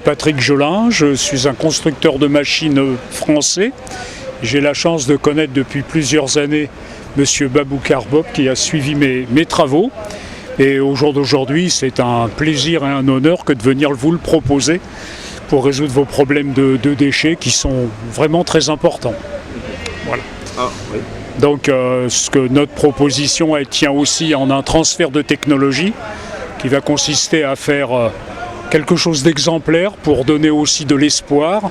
Patrick Jolin, je suis un constructeur de machines français. J'ai la chance de connaître depuis plusieurs années M. Baboucar Bob qui a suivi mes travaux. Et au jour d'aujourd'hui, c'est un plaisir et un honneur que de venir vous le proposer pour résoudre vos problèmes de déchets qui sont vraiment très importants. Voilà. Ah, oui. Donc ce que notre proposition elle tient aussi en un transfert de technologie qui va consister à faire quelque chose d'exemplaire pour donner aussi de l'espoir.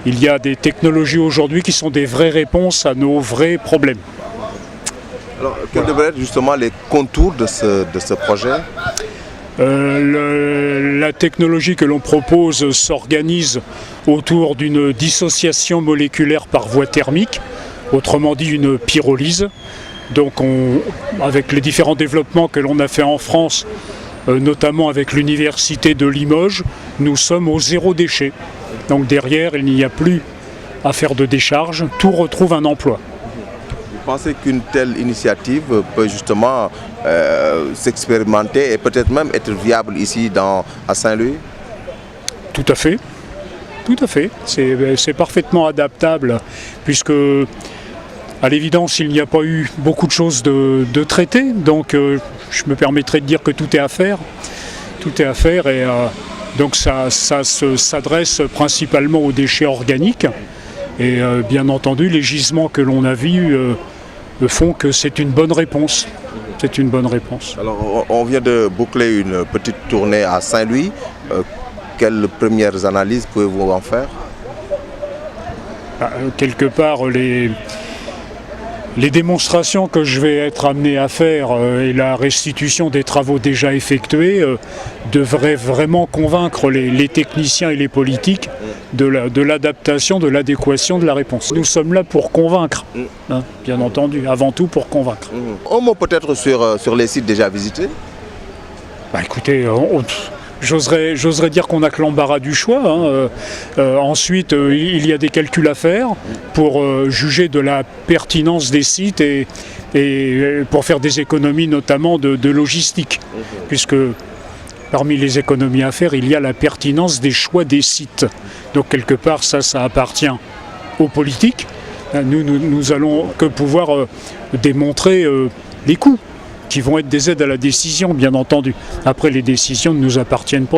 Il y a des technologies aujourd'hui qui sont des vraies réponses à nos vrais problèmes. Alors, quels devraient être justement les contours de ce projet ? La technologie que l'on propose s'organise autour d'une dissociation moléculaire par voie thermique, autrement dit une pyrolyse. Donc avec les différents développements que l'on a fait en France, notamment avec l'université de Limoges, nous sommes au zéro déchet. Donc derrière, il n'y a plus à faire de décharge, tout retrouve un emploi. Vous pensez qu'une telle initiative peut justement s'expérimenter et peut-être même être viable ici à Saint-Louis ? Tout à fait. Tout à fait. C'est parfaitement adaptable puisque à l'évidence, il n'y a pas eu beaucoup de choses de traitées, donc je me permettrai de dire que tout est à faire. Tout est à faire et donc ça s'adresse principalement aux déchets organiques. Et bien entendu, les gisements que l'on a vus font que c'est une bonne réponse. C'est une bonne réponse. Alors, on vient de boucler une petite tournée à Saint-Louis. Quelles premières analyses pouvez-vous en faire ? Quelque part, les démonstrations que je vais être amené à faire et la restitution des travaux déjà effectués devraient vraiment convaincre les techniciens et les politiques de l'adaptation, de l'adéquation de la réponse. Nous sommes là pour convaincre, hein, bien entendu, avant tout pour convaincre. Un mot peut-être sur les sites déjà visités ? Écoutez, j'oserais dire qu'on n'a que l'embarras du choix. Hein. Ensuite, il y a des calculs à faire pour juger de la pertinence des sites et pour faire des économies notamment de logistique. Puisque parmi les économies à faire, il y a la pertinence des choix des sites. Donc quelque part, ça appartient aux politiques. Nous allons que pouvoir démontrer les coûts qui vont être des aides à la décision, bien entendu. Après, les décisions ne nous appartiennent pas.